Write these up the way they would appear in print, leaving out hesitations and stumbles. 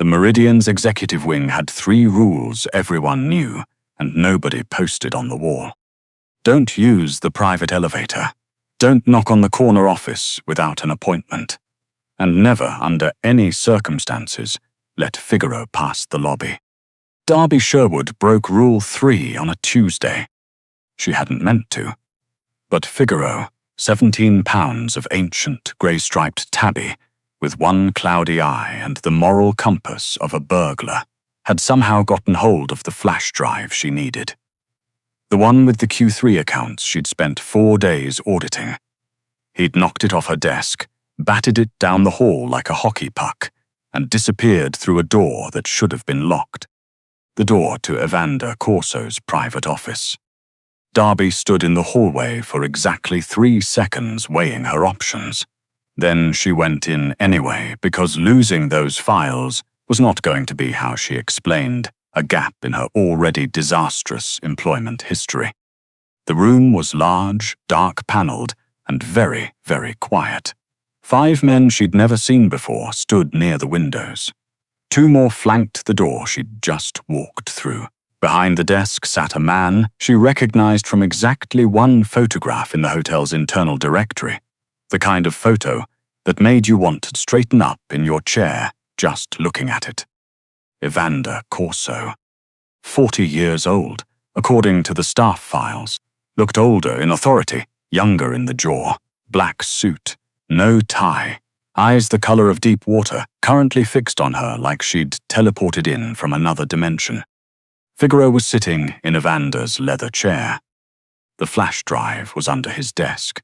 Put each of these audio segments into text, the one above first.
The Meridian's executive wing had 3 rules everyone knew and nobody posted on the wall. Don't use the private elevator. Don't knock on the corner office without an appointment. And never, under any circumstances, let Figaro pass the lobby. Darby Sherwood broke Rule 3 on a Tuesday. She hadn't meant to. But Figaro, 17 pounds of ancient grey-striped tabby, with one cloudy eye and the moral compass of a burglar, had somehow gotten hold of the flash drive she needed. The one with the Q3 accounts she'd spent 4 days auditing. He'd knocked it off her desk, batted it down the hall like a hockey puck, and disappeared through a door that should have been locked. The door to Evander Corso's private office. Darby stood in the hallway for exactly 3 seconds weighing her options. Then she went in anyway because losing those files was not going to be how she explained a gap in her already disastrous employment history. The room was large, dark-paneled, and very, very quiet. 5 men she'd never seen before stood near the windows. 2 more flanked the door she'd just walked through. Behind the desk sat a man she recognized from exactly one photograph in the hotel's internal directory, the kind of photo that made you want to straighten up in your chair just looking at it. Evander Corso. 40 years old, according to the staff files. Looked older in authority, younger in the jaw, black suit, no tie, eyes the color of deep water, currently fixed on her like she'd teleported in from another dimension. Figaro was sitting in Evander's leather chair. The flash drive was under his desk.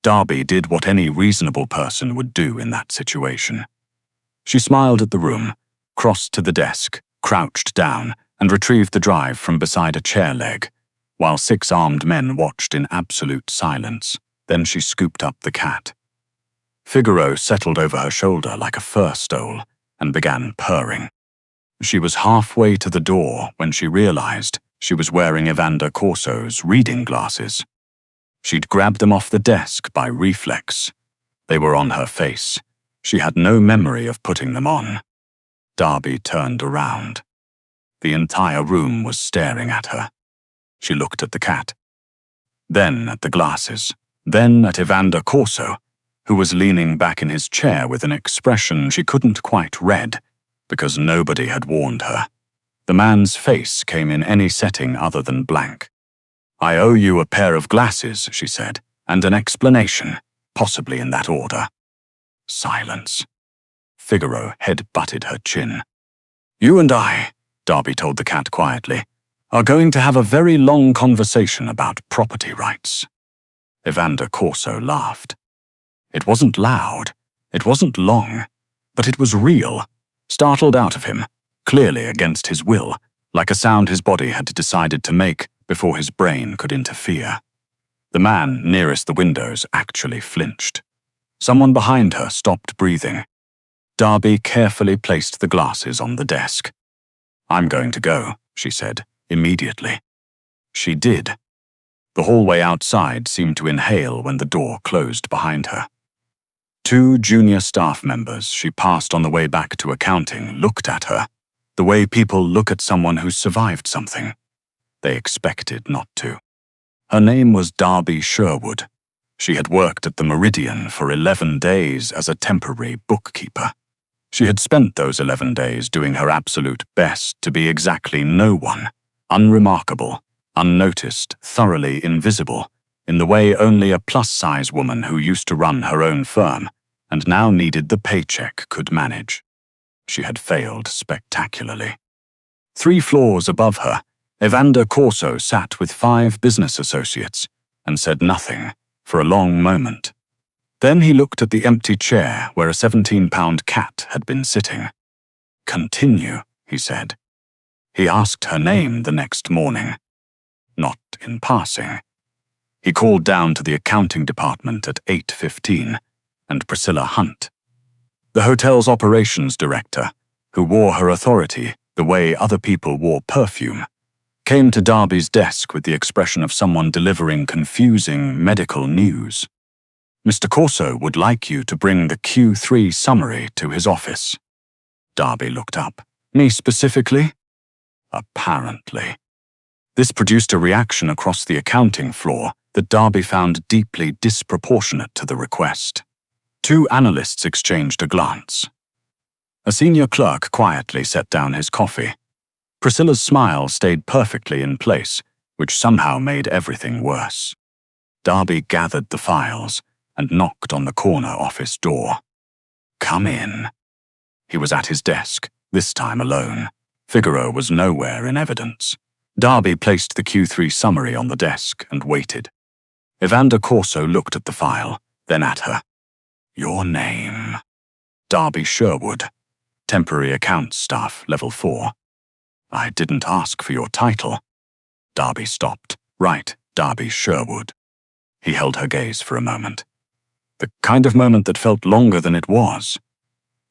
Darby did what any reasonable person would do in that situation. She smiled at the room, crossed to the desk, crouched down, and retrieved the drive from beside a chair leg, while 6 armed men watched in absolute silence. Then she scooped up the cat. Figaro settled over her shoulder like a fur stole and began purring. She was halfway to the door when she realized she was wearing Evander Corso's reading glasses. She'd grabbed them off the desk by reflex. They were on her face. She had no memory of putting them on. Darby turned around. The entire room was staring at her. She looked at the cat. Then at the glasses. Then at Evander Corso, who was leaning back in his chair with an expression she couldn't quite read, because nobody had warned her. The man's face came in any setting other than blank. "I owe you a pair of glasses," she said, "and an explanation, possibly in that order." Silence. Figaro head-butted her chin. "You and I," Darby told the cat quietly, "are going to have a very long conversation about property rights." Evander Corso laughed. It wasn't loud, it wasn't long, but it was real, startled out of him, clearly against his will, like a sound his body had decided to make before his brain could interfere. The man nearest the windows actually flinched. Someone behind her stopped breathing. Darby carefully placed the glasses on the desk. "I'm going to go," she said, immediately. She did. The hallway outside seemed to inhale when the door closed behind her. 2 junior staff members she passed on the way back to accounting looked at her, the way people look at someone who's survived something. They expected not to. Her name was Darby Sherwood. She had worked at the Meridian for 11 days as a temporary bookkeeper. She had spent those 11 days doing her absolute best to be exactly no one, unremarkable, unnoticed, thoroughly invisible, in the way only a plus-size woman who used to run her own firm and now needed the paycheck could manage. She had failed spectacularly. 3 floors above her, Evander Corso sat with 5 business associates and said nothing for a long moment. Then he looked at the empty chair where a 17-pound cat had been sitting. "Continue," he said. He asked her name the next morning. Not in passing. He called down to the accounting department at 8:15, and Priscilla Hunt, the hotel's operations director, who wore her authority the way other people wore perfume, came to Darby's desk with the expression of someone delivering confusing medical news. "Mr. Corso would like you to bring the Q3 summary to his office." Darby looked up. Me specifically? Apparently. This produced a reaction across the accounting floor that Darby found deeply disproportionate to the request. Two analysts exchanged a glance. A senior clerk quietly set down his coffee. Priscilla's smile stayed perfectly in place, which somehow made everything worse. Darby gathered the files and knocked on the corner office door. Come in. He was at his desk, this time alone. Figaro was nowhere in evidence. Darby placed the Q3 summary on the desk and waited. Evander Corso looked at the file, then at her. Your name? Darby Sherwood, temporary accounts staff, level 4. I didn't ask for your title. Darby stopped. Right, Darby Sherwood. He held her gaze for a moment. The kind of moment that felt longer than it was.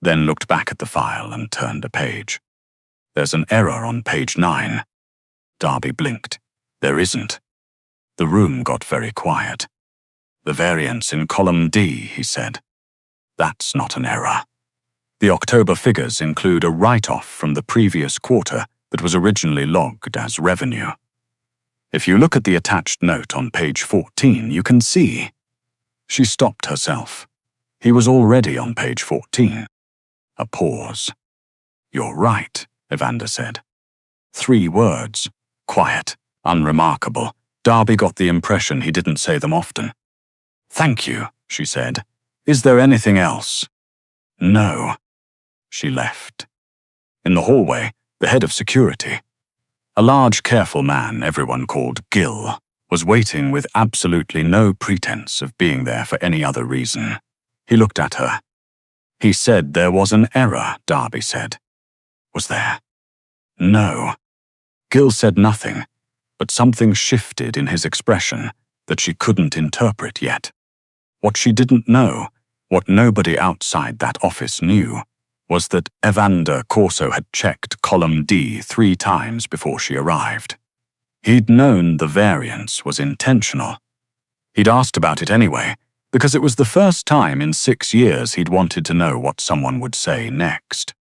Then looked back at the file and turned a page. There's an error on page 9. Darby blinked. There isn't. The room got very quiet. The variance in column D, he said. That's not an error. The October figures include a write-off from the previous quarter that was originally logged as revenue. If you look at the attached note on page 14, you can see. She stopped herself. He was already on page 14. A pause. You're right, Evander said. 3 words. Quiet, unremarkable. Darby got the impression he didn't say them often. Thank you, she said. Is there anything else? No. She left. In the hallway, the head of security, a large, careful man everyone called Gil, was waiting with absolutely no pretense of being there for any other reason. He looked at her. He said there was an error, Darby said. Was there? No. Gil said nothing, but something shifted in his expression that she couldn't interpret yet. What she didn't know, what nobody outside that office knew, was that Evander Corso had checked column D 3 times before she arrived. He'd known the variance was intentional. He'd asked about it anyway, because it was the first time in 6 years he'd wanted to know what someone would say next.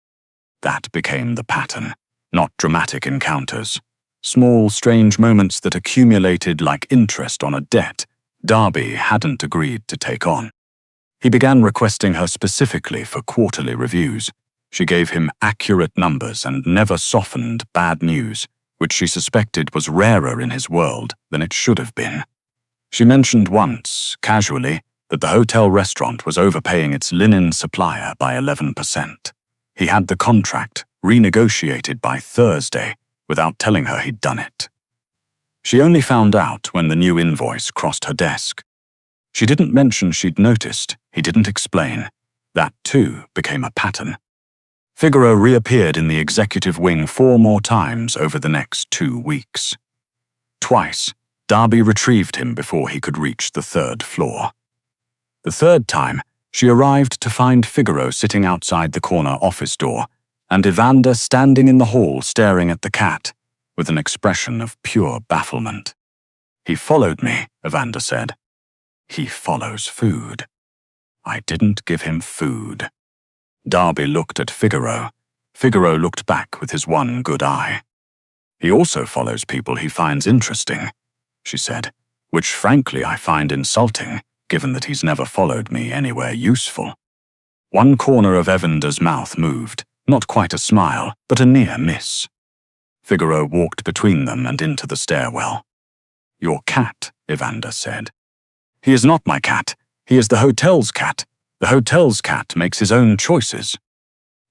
That became the pattern, not dramatic encounters. Small, strange moments that accumulated like interest on a debt Darby hadn't agreed to take on. He began requesting her specifically for quarterly reviews. She gave him accurate numbers and never softened bad news, which she suspected was rarer in his world than it should have been. She mentioned once, casually, that the hotel restaurant was overpaying its linen supplier by 11%. He had the contract renegotiated by Thursday without telling her he'd done it. She only found out when the new invoice crossed her desk. She didn't mention she'd noticed, he didn't explain. That, too, became a pattern. Figaro reappeared in the executive wing 4 more times over the next 2 weeks. Twice, Darby retrieved him before he could reach the 3rd floor. The 3rd time, she arrived to find Figaro sitting outside the corner office door, and Evander standing in the hall staring at the cat, with an expression of pure bafflement. He followed me, Evander said. He follows food. I didn't give him food. Darby looked at Figaro. Figaro looked back with his one good eye. He also follows people he finds interesting, she said, which frankly I find insulting, given that he's never followed me anywhere useful. One corner of Evander's mouth moved, not quite a smile, but a near miss. Figaro walked between them and into the stairwell. Your cat, Evander said. He is not my cat. He is the hotel's cat. The hotel's cat makes his own choices.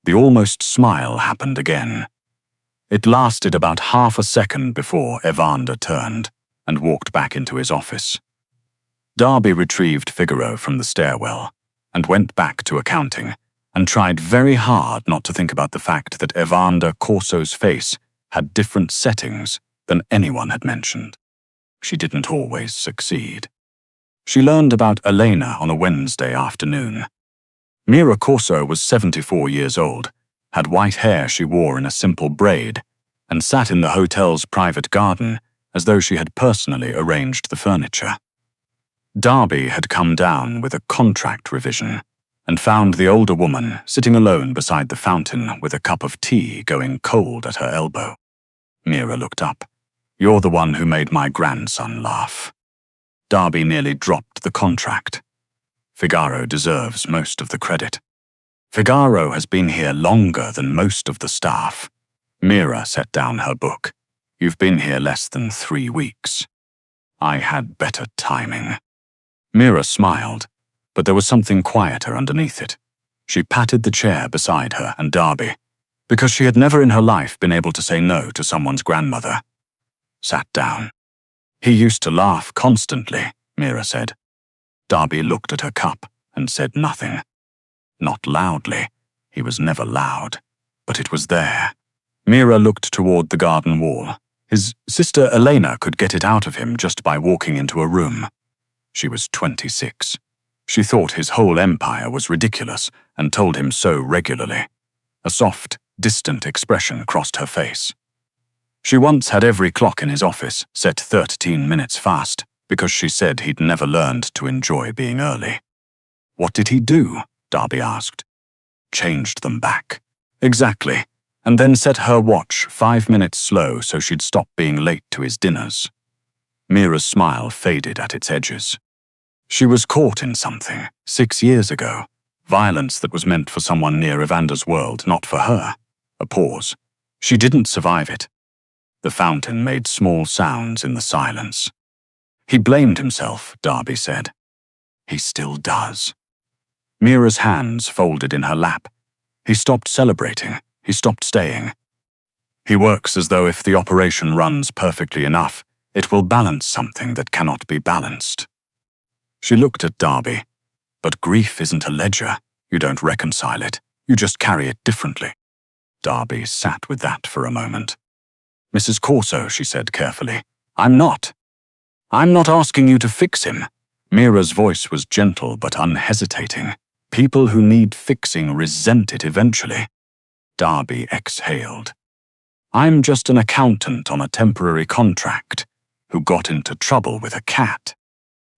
The almost smile happened again. It lasted about half a second before Evander turned and walked back into his office. Darby retrieved Figaro from the stairwell and went back to accounting and tried very hard not to think about the fact that Evander Corso's face had different settings than anyone had mentioned. She didn't always succeed. She learned about Elena on a Wednesday afternoon. Mira Corso was 74 years old, had white hair she wore in a simple braid, and sat in the hotel's private garden as though she had personally arranged the furniture. Darby had come down with a contract revision, and found the older woman sitting alone beside the fountain with a cup of tea going cold at her elbow. Mira looked up. "You're the one who made my grandson laugh." Darby nearly dropped the contract. Figaro deserves most of the credit. Figaro has been here longer than most of the staff. Mira set down her book. "You've been here less than 3 weeks. I had better timing." Mira smiled, but there was something quieter underneath it. She patted the chair beside her and Darby, because she had never in her life been able to say no to someone's grandmother. Sat down. "He used to laugh constantly," Mira said. Darby looked at her cup and said nothing. Not loudly. He was never loud, but it was there. Mira looked toward the garden wall. His sister Elena could get it out of him just by walking into a room. She was 26. She thought his whole empire was ridiculous and told him so regularly. A soft, distant expression crossed her face. She once had every clock in his office set 13 minutes fast because she said he'd never learned to enjoy being early. "What did he do?" Darby asked. "Changed them back." "Exactly. And then set her watch 5 minutes slow so she'd stop being late to his dinners." Mira's smile faded at its edges. She was caught in something 6 years ago. Violence that was meant for someone near Evander's world, not for her. A pause. She didn't survive it. The fountain made small sounds in the silence. "He blamed himself," Darby said. "He still does." Mira's hands folded in her lap. He stopped celebrating. He stopped staying. "He works as though if the operation runs perfectly enough, it will balance something that cannot be balanced." She looked at Darby. "But grief isn't a ledger. You don't reconcile it. You just carry it differently." Darby sat with that for a moment. "Mrs. Corso," she said carefully, I'm not asking you to fix him." Mira's voice was gentle but unhesitating. "People who need fixing resent it eventually." Darby exhaled. "I'm just an accountant on a temporary contract who got into trouble with a cat."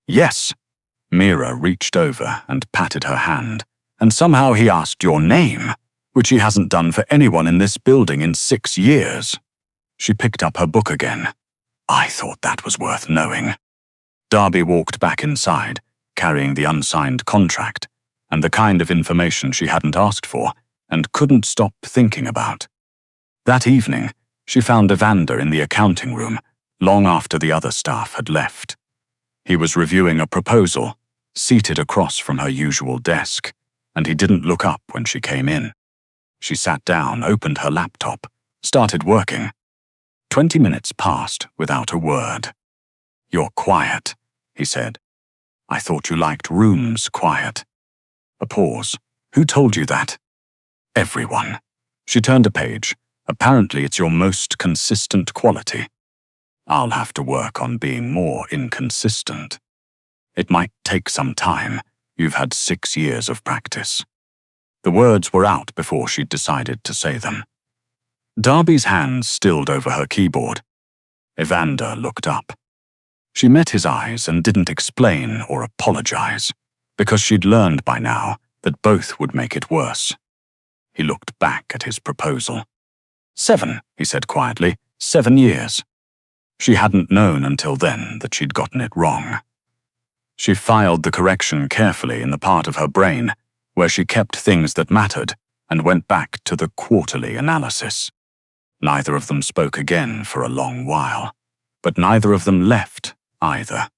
"Yes." Mira reached over and patted her hand. "And somehow he asked your name, which he hasn't done for anyone in this building in 6 years. She picked up her book again. "I thought that was worth knowing." Darby walked back inside, carrying the unsigned contract and the kind of information she hadn't asked for and couldn't stop thinking about. That evening, she found Evander in the accounting room, long after the other staff had left. He was reviewing a proposal, seated across from her usual desk, and he didn't look up when she came in. She sat down, opened her laptop, started working. 20 minutes passed without a word. "You're quiet," he said. "I thought you liked rooms quiet." A pause. "Who told you that?" "Everyone." She turned a page. "Apparently it's your most consistent quality." "I'll have to work on being more inconsistent." "It might take some time. You've had 6 years of practice." The words were out before she'd decided to say them. Darby's hands stilled over her keyboard. Evander looked up. She met his eyes and didn't explain or apologize, because she'd learned by now that both would make it worse. He looked back at his proposal. 7, he said quietly, 7 years. She hadn't known until then that she'd gotten it wrong. She filed the correction carefully in the part of her brain where she kept things that mattered and went back to the quarterly analysis. Neither of them spoke again for a long while, but neither of them left either.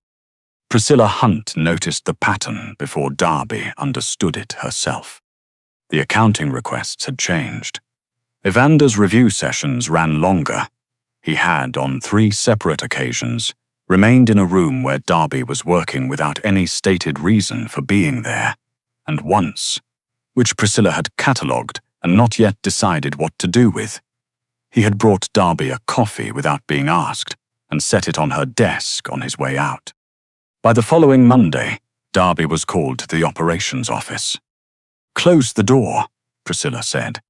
Priscilla Hunt noticed the pattern before Darby understood it herself. The accounting requests had changed. Evander's review sessions ran longer. He had, on 3 separate occasions, remained in a room where Darby was working without any stated reason for being there, and once, which Priscilla had catalogued and not yet decided what to do with. He had brought Darby a coffee without being asked and set it on her desk on his way out. By the following Monday, Darby was called to the operations office. "Close the door," Priscilla said.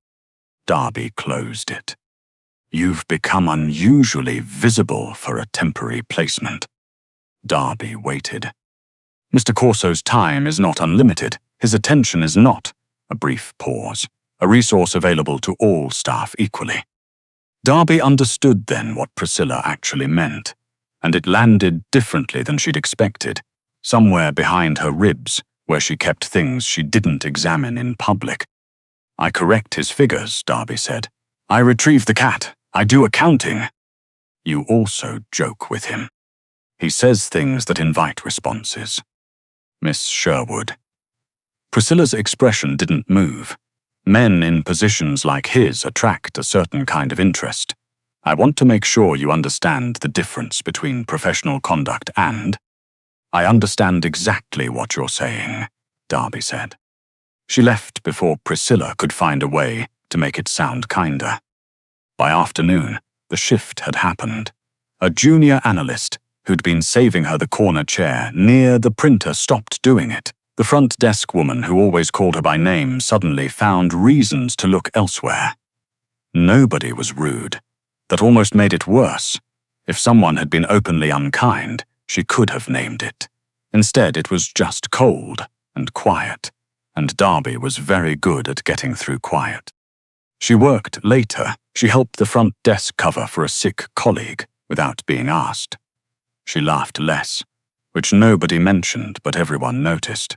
Darby closed it. "You've become unusually visible for a temporary placement." Darby waited. "Mr. Corso's time is not unlimited," His attention is not, a brief pause, a resource available to all staff equally. Darby understood then what Priscilla actually meant, and it landed differently than she'd expected, somewhere behind her ribs, where she kept things she didn't examine in public. "I correct his figures," Darby said. "I retrieve the cat. I do accounting." "You also joke with him. He says things that invite responses." "Miss Sherwood." Priscilla's expression didn't move. Men in positions like his attract a certain kind of interest. "I want to make sure you understand the difference between professional conduct and—" "I understand exactly what you're saying," Darby said. She left before Priscilla could find a way to make it sound kinder. By afternoon, the shift had happened. A junior analyst who'd been saving her the corner chair near the printer stopped doing it. The front desk woman who always called her by name suddenly found reasons to look elsewhere. Nobody was rude. That almost made it worse. If someone had been openly unkind, she could have named it. Instead, it was just cold and quiet, and Darby was very good at getting through quiet. She worked later. She helped the front desk cover for a sick colleague without being asked. She laughed less, which nobody mentioned but everyone noticed.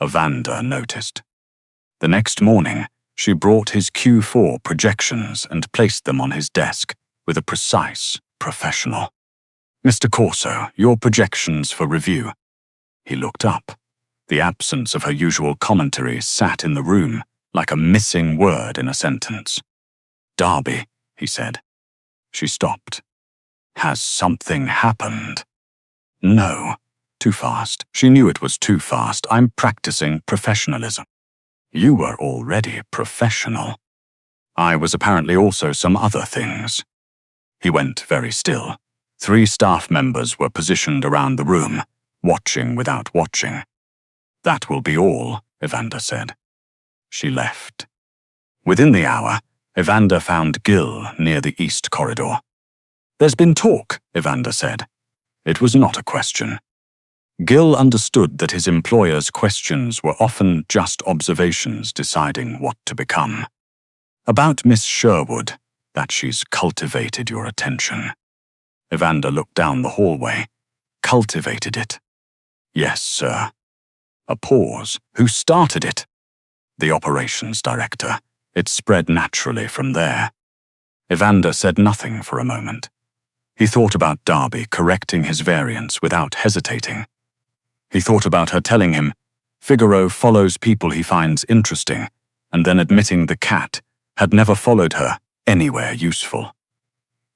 Evander noticed. The next morning, she brought his Q4 projections and placed them on his desk with a precise professional. "Mr. Corso, your projections for review." He looked up. The absence of her usual commentary sat in the room like a missing word in a sentence. "Darby," he said. She stopped. "Has something happened?" "No. Too fast." She knew it was too fast. "I'm practicing professionalism." "You were already professional." "I was apparently also some other things." He went very still. 3 staff members were positioned around the room, watching without watching. "That will be all," Evander said. She left. Within the hour, Evander found Gil near the east corridor. "There's been talk," Evander said. It was not a question. Gil understood that his employer's questions were often just observations deciding what to become. "About Miss Sherwood, that she's cultivated your attention." Evander looked down the hallway. "Cultivated it?" "Yes, sir." A pause. "Who started it?" "The operations director. It spread naturally from there." Evander said nothing for a moment. He thought about Darby correcting his variance without hesitating. He thought about her telling him, "Figaro follows people he finds interesting," and then admitting the cat had never followed her anywhere useful.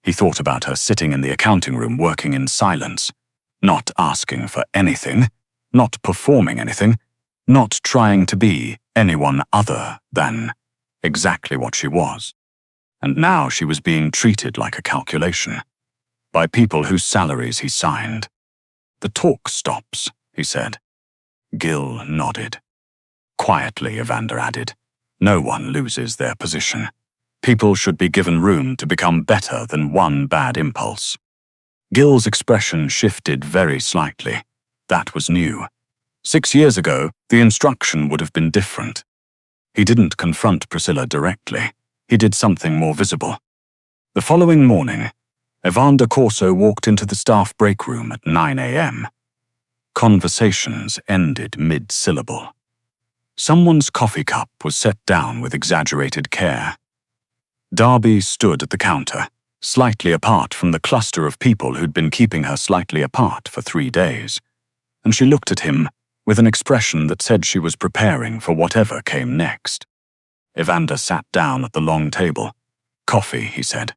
He thought about her sitting in the accounting room working in silence, not asking for anything, not performing anything, not trying to be anyone other than exactly what she was. And now she was being treated like a calculation, by people whose salaries he signed. "The talk stops," he said. Gil nodded. Quietly, Evander added, "No one loses their position. People should be given room to become better than one bad impulse." Gil's expression shifted very slightly. That was new. 6 years ago, the instruction would have been different. He didn't confront Priscilla directly. He did something more visible. The following morning, Evander Corso walked into the staff break room at 9 a.m. Conversations ended mid-syllable. Someone's coffee cup was set down with exaggerated care. Darby stood at the counter, slightly apart from the cluster of people who'd been keeping her slightly apart for 3 days, and she looked at him with an expression that said she was preparing for whatever came next. Evander sat down at the long table. "Coffee," he said.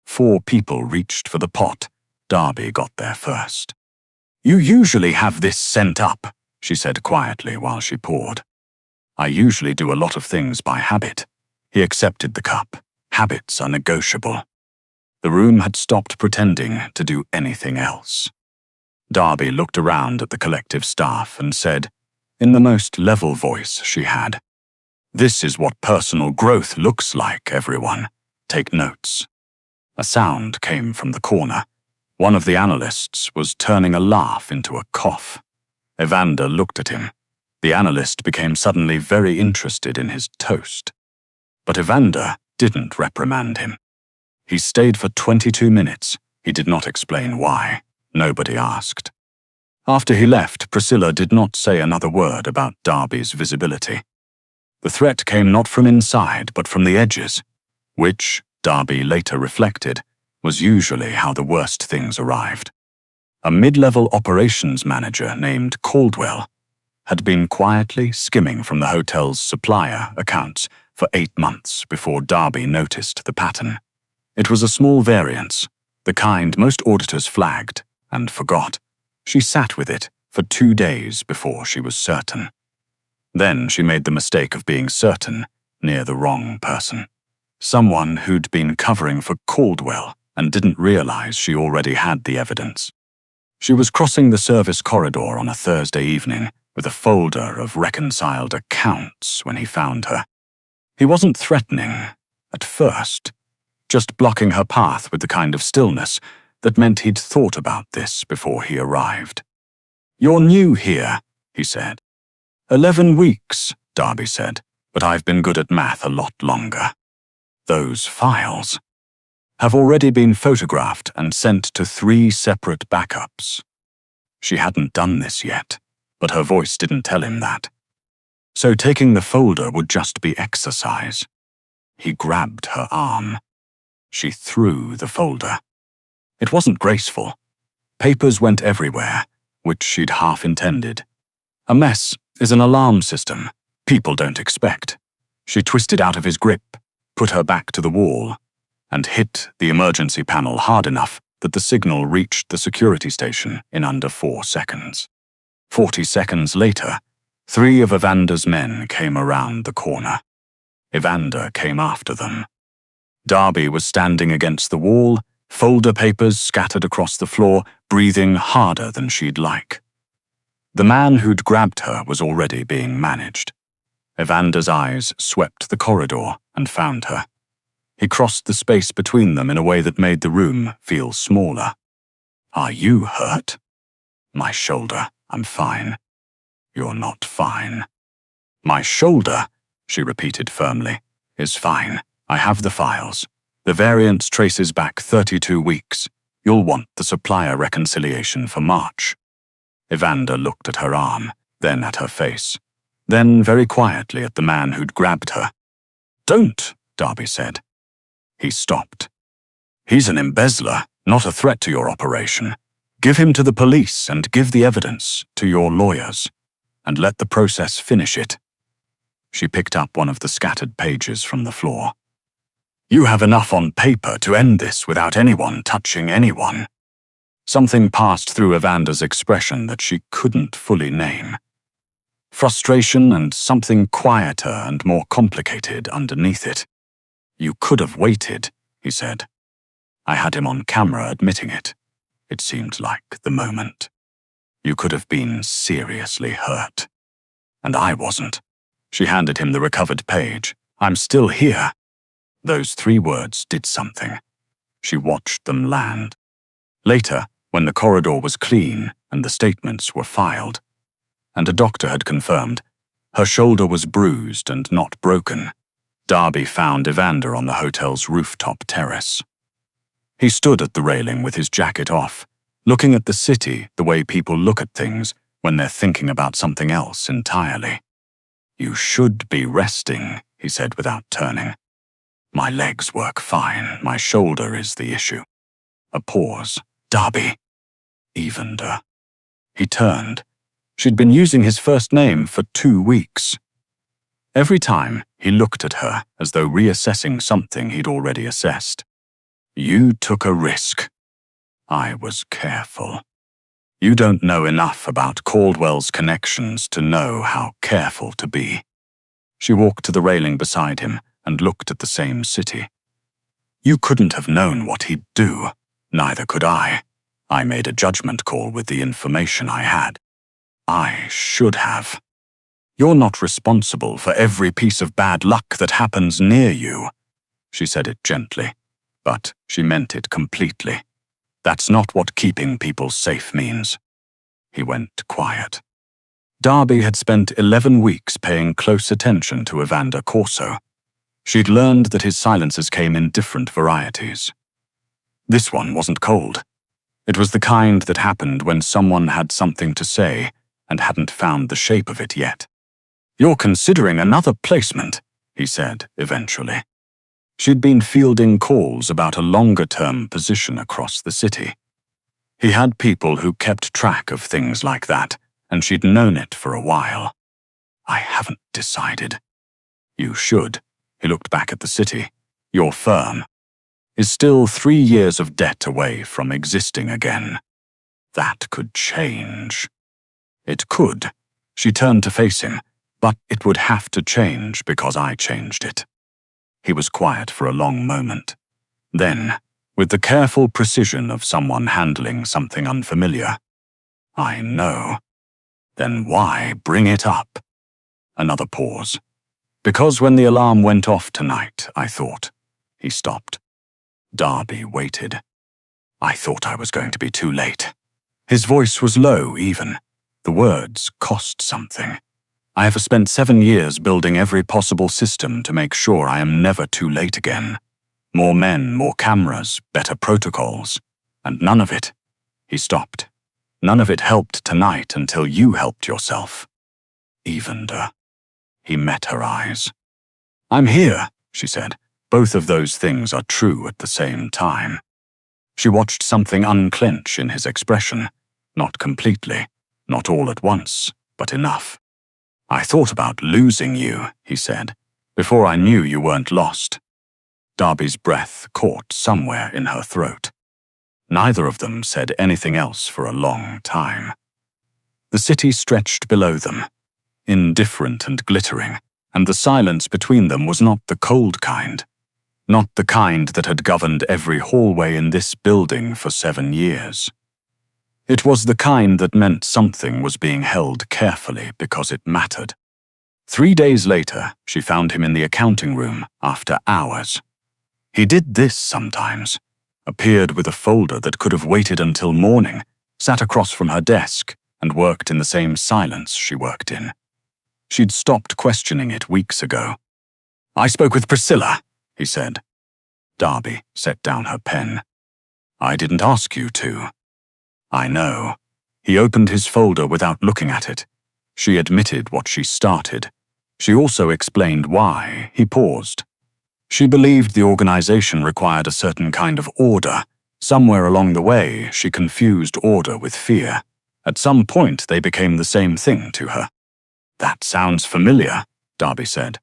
4 people reached for the pot. Darby got there first. "You usually have this sent up," she said quietly while she poured. "I usually do a lot of things by habit." He accepted the cup. Habits are negotiable. The room had stopped pretending to do anything else. Darby looked around at the collective staff and said, in the most level voice she had, "This is what personal growth looks like, everyone. Take notes." A sound came from the corner. One of the analysts was turning a laugh into a cough. Evander looked at him. The analyst became suddenly very interested in his toast. But Evander didn't reprimand him. He stayed for 22 minutes. He did not explain why. Nobody asked. After he left, Priscilla did not say another word about Darby's visibility. The threat came not from inside, but from the edges, which, Darby later reflected, was usually how the worst things arrived. A mid-level operations manager named Caldwell had been quietly skimming from the hotel's supplier accounts for 8 months before Darby noticed the pattern. It was a small variance, the kind most auditors flagged and forgot. She sat with it for 2 days before she was certain. Then she made the mistake of being certain near the wrong person. Someone who'd been covering for Caldwell and didn't realize she already had the evidence. She was crossing the service corridor on a Thursday evening with a folder of reconciled accounts when he found her. He wasn't threatening at first, just blocking her path with the kind of stillness that meant he'd thought about this before he arrived. "You're new here," he said. 11 weeks, Darby said, but I've been good at math a lot longer. Those files have already been photographed and sent to 3 separate backups. She hadn't done this yet, but her voice didn't tell him that. So taking the folder would just be exercise. He grabbed her arm. She threw the folder. It wasn't graceful. Papers went everywhere, which she'd half intended. A mess is an alarm system people don't expect. She twisted out of his grip, put her back to the wall, and hit the emergency panel hard enough that the signal reached the security station in under 4 seconds. 40 seconds later, 3 of Evander's men came around the corner. Evander came after them. Darby was standing against the wall, folder papers scattered across the floor, breathing harder than she'd like. The man who'd grabbed her was already being managed. Evander's eyes swept the corridor and found her. He crossed the space between them in a way that made the room feel smaller. "Are you hurt?" "My shoulder. I'm fine." "You're not fine." "My shoulder," she repeated firmly, "is fine. I have the files. The variance traces back 32 weeks. You'll want the supplier reconciliation for March." Evander looked at her arm, then at her face, then very quietly at the man who'd grabbed her. "Don't," Darby said. He stopped. "He's an embezzler, not a threat to your operation. Give him to the police and give the evidence to your lawyers, and let the process finish it." She picked up one of the scattered pages from the floor. "You have enough on paper to end this without anyone touching anyone." Something passed through Evander's expression that she couldn't fully name. Frustration and something quieter and more complicated underneath it. "You could have waited," he said. "I had him on camera admitting it. It seemed like the moment. You could have been seriously hurt. And I wasn't." She handed him the recovered page. "I'm still here." Those 3 words did something. She watched them land. Later, when the corridor was clean and the statements were filed, and a doctor had confirmed her shoulder was bruised and not broken, Darby found Evander on the hotel's rooftop terrace. He stood at the railing with his jacket off, looking at the city the way people look at things when they're thinking about something else entirely. "You should be resting," he said without turning. "My legs work fine. My shoulder is the issue." A pause. "Darby." "Evander." He turned. She'd been using his first name for 2 weeks. Every time, he looked at her as though reassessing something he'd already assessed. "You took a risk. I was careful. You don't know enough about Caldwell's connections to know how careful to be." She walked to the railing beside him and looked at the same city. "You couldn't have known what he'd do. Neither could I. I made a judgment call with the information I had. I should have. You're not responsible for every piece of bad luck that happens near you." She said it gently, but she meant it completely. "That's not what keeping people safe means." He went quiet. Darby had spent 11 weeks paying close attention to Evander Corso. She'd learned that his silences came in different varieties. This one wasn't cold. It was the kind that happened when someone had something to say and hadn't found the shape of it yet. "You're considering another placement," he said eventually. She'd been fielding calls about a longer-term position across the city. He had people who kept track of things like that, and she'd known it for a while. "I haven't decided." "You should." He looked back at the city. "Your firm is still 3 years of debt away from existing again. That could change." "It could." She turned to face him. "But it would have to change because I changed it." He was quiet for a long moment. Then, with the careful precision of someone handling something unfamiliar, "I know." "Then why bring it up?" Another pause. "Because when the alarm went off tonight, I thought." He stopped. Darby waited. "I thought I was going to be too late." His voice was low, even. The words cost something. "I have spent 7 years building every possible system to make sure I am never too late again. More men, more cameras, better protocols. And none of it." He stopped. "None of it helped tonight until you helped yourself." "Evander." He met her eyes. "I'm here," she said. Both of those things are true at the same time. She watched something unclench in his expression. Not completely, not all at once, but enough. "I thought about losing you," he said, "before I knew you weren't lost." Darby's breath caught somewhere in her throat. Neither of them said anything else for a long time. The city stretched below them, indifferent and glittering, and the silence between them was not the cold kind. Not the kind that had governed every hallway in this building for 7 years. It was the kind that meant something was being held carefully because it mattered. 3 days later, she found him in the accounting room after hours. He did this sometimes, appeared with a folder that could have waited until morning, sat across from her desk, and worked in the same silence she worked in. She'd stopped questioning it weeks ago. "I spoke with Priscilla," he said. Darby set down her pen. "I didn't ask you to." "I know." He opened his folder without looking at it. She admitted what she started. She also explained why. He paused. She believed the organization required a certain kind of order. Somewhere along the way, she confused order with fear. At some point, they became the same thing to her. "That sounds familiar," Darby said.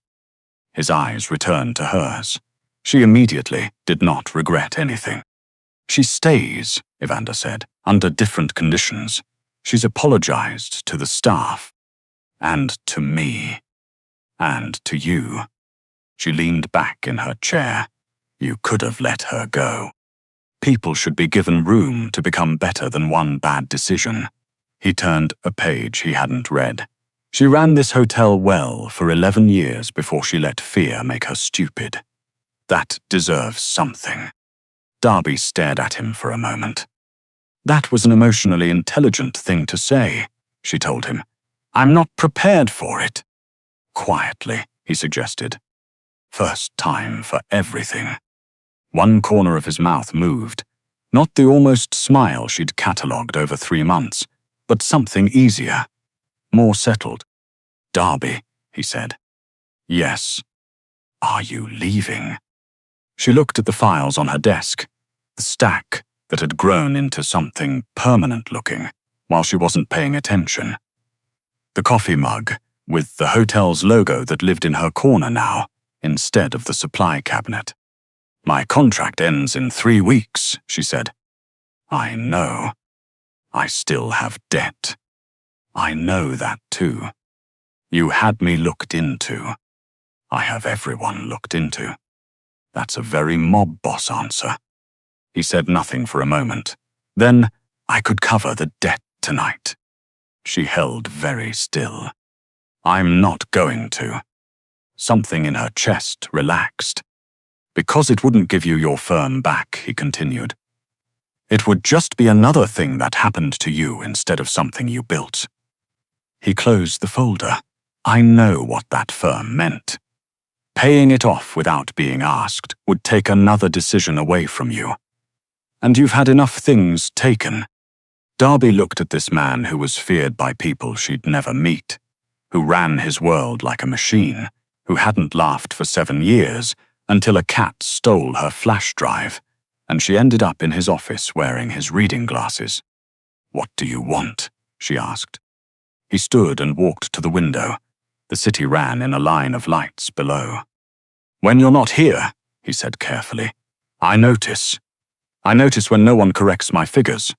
His eyes returned to hers. She immediately did not regret anything. "She stays," Evander said, "under different conditions. She's apologized to the staff. And to me. And to you." She leaned back in her chair. "You could have let her go. People should be given room to become better than one bad decision." He turned a page he hadn't read. "She ran this hotel well for 11 years before she let fear make her stupid. That deserves something." Darby stared at him for a moment. "That was an emotionally intelligent thing to say," she told him. "I'm not prepared for it." "Quietly," he suggested. "First time for everything." One corner of his mouth moved. Not the almost smile she'd catalogued over 3 months, but something easier, more settled. "Darby," he said. "Yes." "Are you leaving?" She looked at the files on her desk, the stack that had grown into something permanent-looking while she wasn't paying attention. The coffee mug, with the hotel's logo that lived in her corner now, instead of the supply cabinet. "My contract ends in 3 weeks," she said. "I know. I still have debt. I know that too. You had me looked into. I have everyone looked into." "That's a very mob boss answer." He said nothing for a moment. Then, "I could cover the debt tonight." She held very still. "I'm not going to." Something in her chest relaxed. "Because it wouldn't give you your firm back," he continued. "It would just be another thing that happened to you instead of something you built." He closed the folder. I know what that firm meant. Paying it off without being asked would take another decision away from you. And you've had enough things taken. Darby looked at this man who was feared by people she'd never meet, who ran his world like a machine, who hadn't laughed for 7 years until a cat stole her flash drive, and she ended up in his office wearing his reading glasses. "What do you want?" she asked. He stood and walked to the window. The city ran in a line of lights below. "When you're not here," he said carefully, I notice. I notice when no one corrects my figures.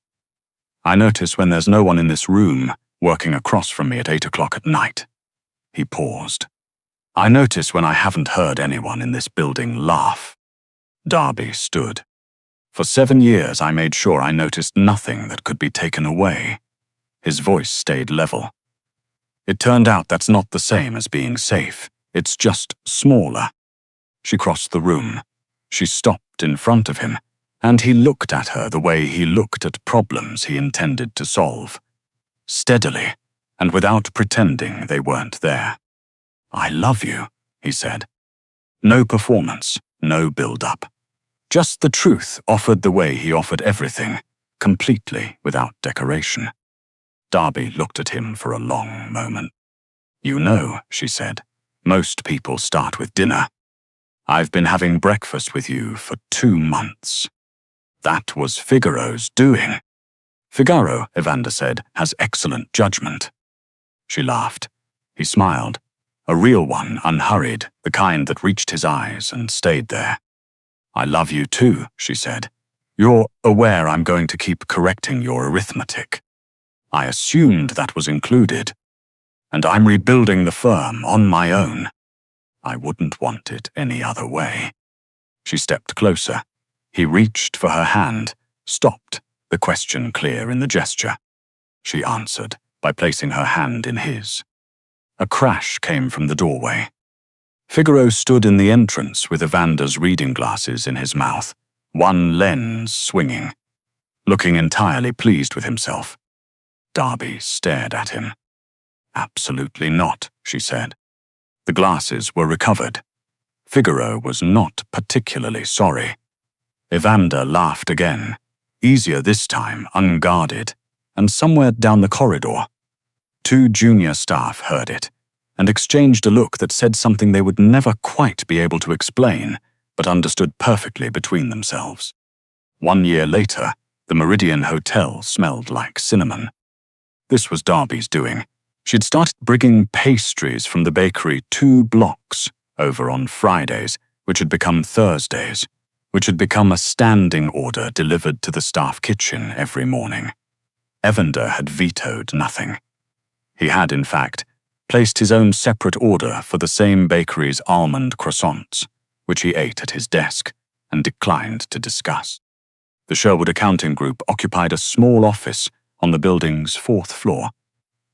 I notice when there's no one in this room working across from me at 8 o'clock at night." He paused. "I notice when I haven't heard anyone in this building laugh." Darby stood. "For 7 years I made sure I noticed nothing that could be taken away." His voice stayed level. "It turned out that's not the same as being safe. It's just smaller." She crossed the room. She stopped in front of him, and he looked at her the way he looked at problems he intended to solve. Steadily, and without pretending they weren't there. "I love you," he said. No performance, no build-up. Just the truth offered the way he offered everything, completely without decoration. Darby looked at him for a long moment. "You know," she said, "most people start with dinner. I've been having breakfast with you for 2 months. That was Figaro's doing." "Figaro," Evander said, "has excellent judgment." She laughed. He smiled. A real one, unhurried, the kind that reached his eyes and stayed there. "I love you too," she said. "You're aware I'm going to keep correcting your arithmetic. I assumed that was included. And I'm rebuilding the firm on my own. I wouldn't want it any other way." She stepped closer. He reached for her hand, stopped, the question clear in the gesture. She answered by placing her hand in his. A crash came from the doorway. Figaro stood in the entrance with Evander's reading glasses in his mouth, one lens swinging, looking entirely pleased with himself. Darby stared at him. "Absolutely not," she said. The glasses were recovered. Figaro was not particularly sorry. Evander laughed again, easier this time, unguarded, and somewhere down the corridor. 2 junior staff heard it, and exchanged a look that said something they would never quite be able to explain, but understood perfectly between themselves. 1 year later, the Meridian Hotel smelled like cinnamon. This was Darby's doing. She'd started bringing pastries from the bakery 2 blocks over on Fridays, which had become Thursdays, which had become a standing order delivered to the staff kitchen every morning. Evander had vetoed nothing. He had, in fact, placed his own separate order for the same bakery's almond croissants, which he ate at his desk and declined to discuss. The Sherwood accounting group occupied a small office on the building's 4th floor.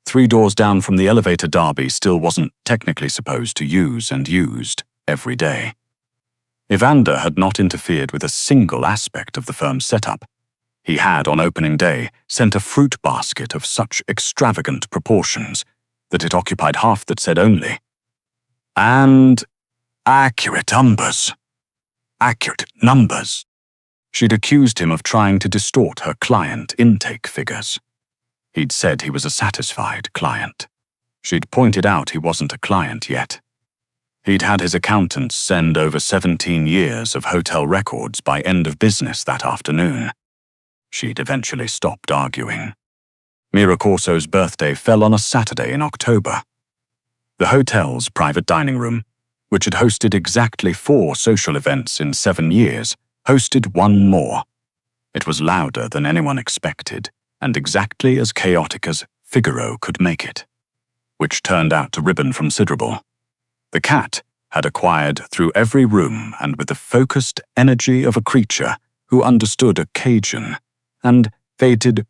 3 doors down from the elevator Darby still wasn't technically supposed to use and used every day. Evander had not interfered with a single aspect of the firm's setup. He had, on opening day, sent a fruit basket of such extravagant proportions that it occupied half that said only, "And accurate numbers. Accurate numbers." She'd accused him of trying to distort her client intake figures. He'd said he was a satisfied client. She'd pointed out he wasn't a client yet. He'd had his accountants send over 17 years of hotel records by end of business that afternoon. She'd eventually stopped arguing. Mira Corso's birthday fell on a Saturday in October. The hotel's private dining room, which had hosted exactly 4 social events in 7 years, hosted 1 more. It was louder than anyone expected, and exactly as chaotic as Figaro could make it, which turned out to ribbon from Sidrable. The cat had acquired through every room and with the focused energy of a creature who understood occasion and fated.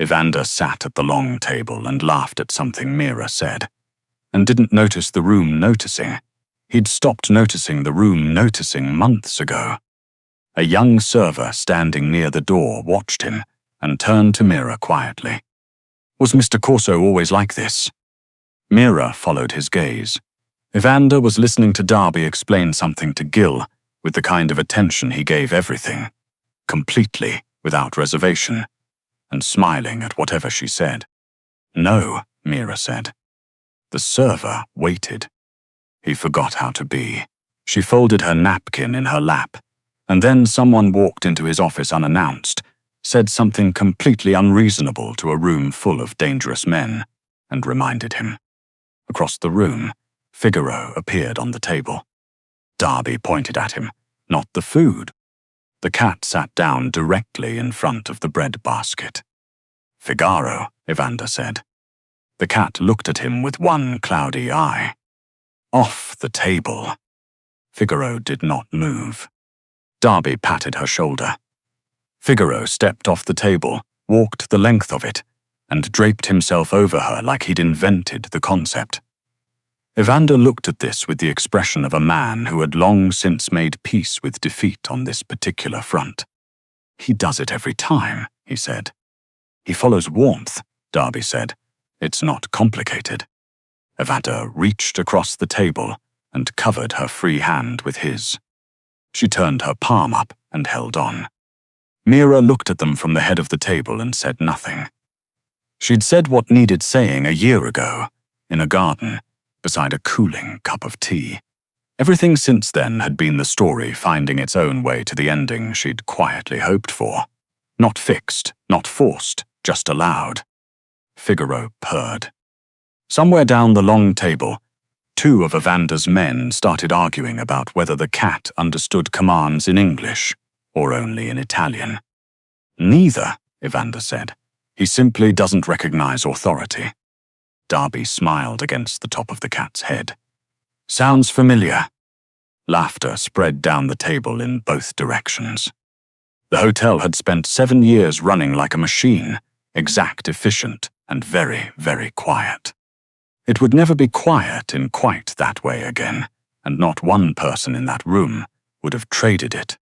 Evander sat at the long table and laughed at something Mira said, and didn't notice the room noticing. He'd stopped noticing the room noticing months ago. A young server standing near the door watched him and turned to Mira quietly. Was Mr. Corso always like this? Mira followed his gaze. Evander was listening to Darby explain something to Gil with the kind of attention he gave everything, completely, without reservation, and smiling at whatever she said. No, Mira said. The server waited. He forgot how to be. She folded her napkin in her lap, and then someone walked into his office unannounced, said something completely unreasonable to a room full of dangerous men, and reminded him. Across the room, Figaro appeared on the table. Darby pointed at him, not the food. The cat sat down directly in front of the bread basket. Figaro, Evander said. The cat looked at him with one cloudy eye. Off the table. Figaro did not move. Darby patted her shoulder. Figaro stepped off the table, walked the length of it, and draped himself over her like he'd invented the concept. Evander looked at this with the expression of a man who had long since made peace with defeat on this particular front. He does it every time, he said. He follows warmth, Darby said. It's not complicated. Evander reached across the table and covered her free hand with his. She turned her palm up and held on. Mira looked at them from the head of the table and said nothing. She'd said what needed saying a year ago, in a garden, beside a cooling cup of tea. Everything since then had been the story finding its own way to the ending she'd quietly hoped for. Not fixed, not forced, just allowed. Figaro purred. Somewhere down the long table, two of Evander's men started arguing about whether the cat understood commands in English or only in Italian. Neither, Evander said. He simply doesn't recognize authority. Darby smiled against the top of the cat's head. Sounds familiar. Laughter spread down the table in both directions. The hotel had spent 7 years running like a machine, exact, efficient, and very, very quiet. It would never be quiet in quite that way again, and not one person in that room would have traded it